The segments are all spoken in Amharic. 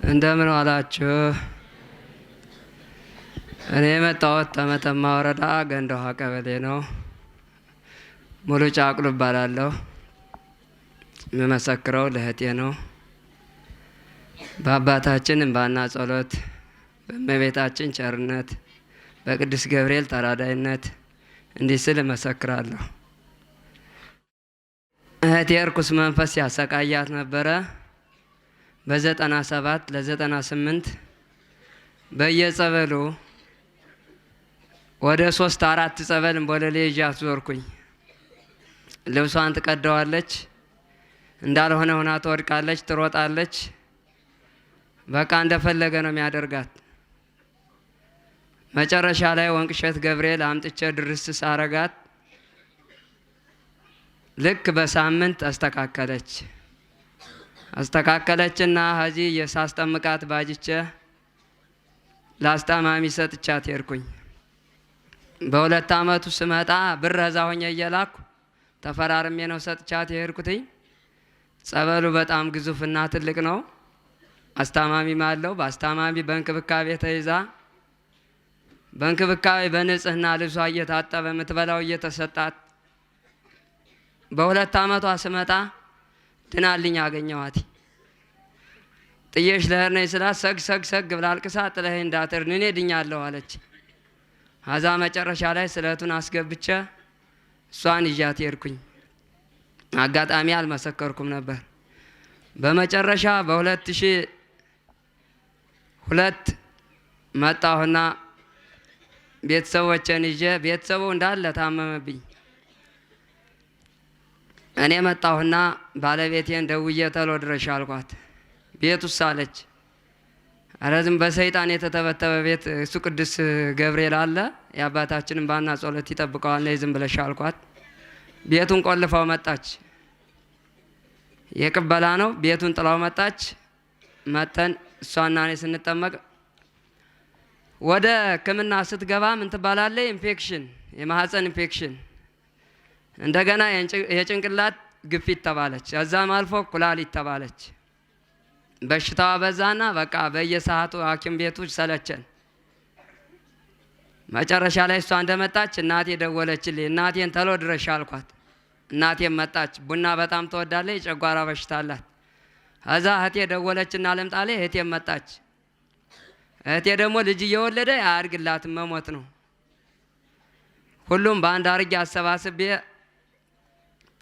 እንደምን ዋላችሁ? እኔ የመጣሁት ከመተማ ወረዳ ገንደ ውሃ ቀበሌ ነው። ሙሉ ጫቅሉ እባላለሁ። የምመሰክረው ለእህቴ ነው። በአባታችን እንባና ጸሎት፣ በእመቤታችን ቸርነት፣ በቅዱስ ገብርኤል ተራዳይነት እንዲህ ስል እመሰክራለሁ። እህቴ እርኩስ መንፈስ ያሰቃያት ነበረ። በ97 ለ98 በየጸበሉ ወደ 3-4 ጸበል እንቦለሌ ይዣት ዞርኩኝ። ልብሷን ትቀደዋለች፣ እንዳልሆነ ሆና ትወድቃለች፣ ትሮጣለች። በቃ እንደፈለገ ነው የሚያደርጋት። መጨረሻ ላይ ወንቅሸት ገብርኤል አምጥቼ ድርስ ሳረጋት ልክ በሳምንት አስተካከለችና ሀዚህ የሳስጠምቃት ባጅቼ ላስታማሚ ሰጥቻት ሄድኩኝ። በ2 አመቱ ስመጣ ብር እዛ ሆኜ እየላኩ ተፈራርሜ ነው ሰጥቻት ሄድኩትኝ። ጸበሉ በጣም ግዙፍና ትልቅ ነው። አስታማሚም አለው። በአስታማሚ በእንክብካቤ ተይዛ በእንክብካቤ በንጽህና ልብሷ እየታጠበ የምትበላው እየተሰጣት በ2 አመቷ ስመጣ ድናልኝ አገኘኋት። ጥዬሽ ልሄድ ነኝ ስላት ሰግ ብላ አልቅሳ ጥለኸኝ እንዳትሄድ እኔ ድኛለሁ አለች። አዛ መጨረሻ ላይ ስለቱን አስገብቼ እሷን ይዣት ሄድኩኝ። አጋጣሚ አልመሰከርኩም ነበር። በመጨረሻ በ2002 መጣሁና ቤተሰቦቼን ይዤ ቤተሰቡ እንዳለ ታመመብኝ። እኔ መጣሁና ባለቤቴን ደውዬ ተሎ ድረሽ አልኳት። ቤት ውስጥ አለች። ኧረ ዝም በሰይጣን የተተበተበ ቤት እሱ ቅዱስ ገብርኤል አለ የአባታችንን እንባና ጸሎት ይጠብቀዋል ነይ ዝም ብለሽ አልኳት። ቤቱን ቆልፈው መጣች። የቅበላ ነው። ቤቱን ጥላው መጣች። መተን እሷና እኔ ስንጠመቅ ወደ ሕክምና ስትገባ ምን ትባላለች? ኢንፌክሽን፣ የማህፀን ኢንፌክሽን፣ እንደገና የጭንቅላት ግፊት ተባለች። ከዛም አልፎ ኩላሊት ተባለች። በሽታዋ በዛና በቃ በየሰዓቱ ሐኪም ቤቶች ሰለቸን። መጨረሻ ላይ እሷ እንደመጣች እናቴ ደወለችልኝ። እናቴን ተሎ ድረሽ አልኳት። እናቴም መጣች። ቡና በጣም ትወዳለች፣ የጨጓራ በሽታ አላት። ከዛ እህቴ ደወለችና ልምጣለች። እህቴም መጣች። እህቴ ደግሞ ልጅ እየወለደ አያድግላትም፣ መሞት ነው። ሁሉም በአንድ አርጌ አሰባስቤ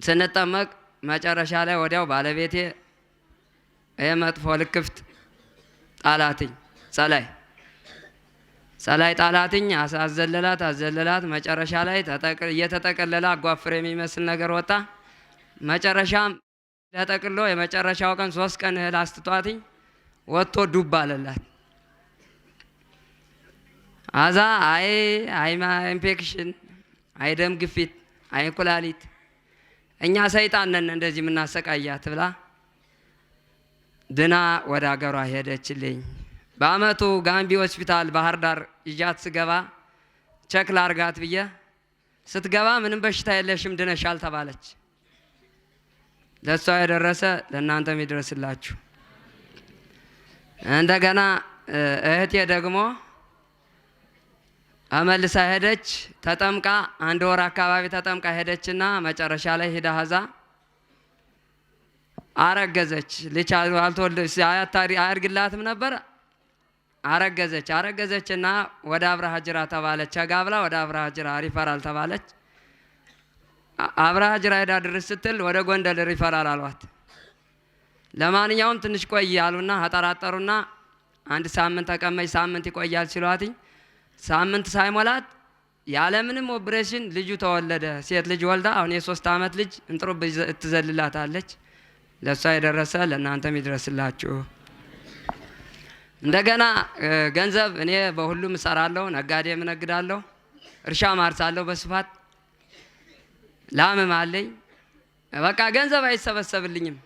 ስንጠመቅ መጨረሻ ላይ ወዲያው ባለቤቴ የመጥፎ ልክፍት ጣላትኝ። ጸላይ ጣላትኝ። አዘለላት። መጨረሻ ላይ እየተጠቀለለ አጓፍር የሚመስል ነገር ወጣ። መጨረሻም ተጠቅሎ የመጨረሻው ቀን 3 ቀን እህል አስትቷትኝ ወጥቶ ዱብ አለላት። አዛ አይ ኢንፌክሽን፣ አይ ደም ግፊት፣ አይ ኩላሊት፣ እኛ ሰይጣን ነን እንደዚህ የምናሰቃያት ብላ ድና ወደ አገሯ ሄደችልኝ። በአመቱ ጋምቢ ሆስፒታል ባህር ዳር ይዣት ስገባ ቸክ ላርጋት ብዬ ስትገባ ምንም በሽታ የለሽም ድነሻል ተባለች። ለሷ የደረሰ ለእናንተም ይድረስላችሁ። እንደገና እህቴ ደግሞ አመልሳ ሄደች። ተጠምቃ 1 ወር አካባቢ ተጠምቃ ሄደችና መጨረሻ ላይ ሄዳ ሀዛ አረገዘች። ልጅ አልተወለደች አያድግላትም ነበር። አረገዘችና ወደ አብርሃ ጅራ ተባለች። ጋብላ ወደ አብርሃ ጅራ ሪፈራል ተባለች። አብርሃ ጅራ ሄዳ ድርስ ስትል ወደ ጎንደር ሪፈራል አሏት። ለማንኛውም ትንሽ ቆይ ያሉና አጠራጠሩና 1 ሳምንት ተቀመጭ፣ ሳምንት ይቆያል ሲሏትኝ ሳምንት ሳይሞላት ያለምንም ኦፕሬሽን ልጁ ተወለደ። ሴት ልጅ ወልዳ አሁን የ3 አመት ልጅ እንጥሩብ ትዘልላታለች። ለሷ የደረሰ ለእናንተም ይድረስላችሁ። እንደገና ገንዘብ እኔ በሁሉም እሰራለሁ፣ ነጋዴም እነግዳለሁ፣ እርሻ ማርሳለሁ በስፋት ላምም አለኝ። በቃ ገንዘብ አይሰበሰብልኝም።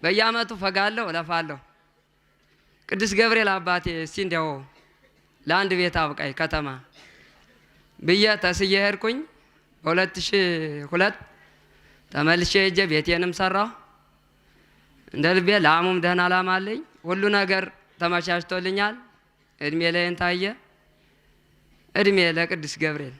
በየአመቱ ፈጋለሁ፣ እለፋለሁ። ቅዱስ ገብርኤል አባቴ እስቲ እንዲያው ለአንድ ቤት አብቃይ ከተማ ብዬ ተስዬ ሄድኩኝ። በ2002 ተመልሼ ሄጄ ቤቴንም ሰራሁ። እንደ ልቤ ላሙም ደህና ላም አለኝ። ሁሉ ነገር ተመቻችቶልኛል። እድሜ ለእንታየ እድሜ ለቅዱስ ገብርኤል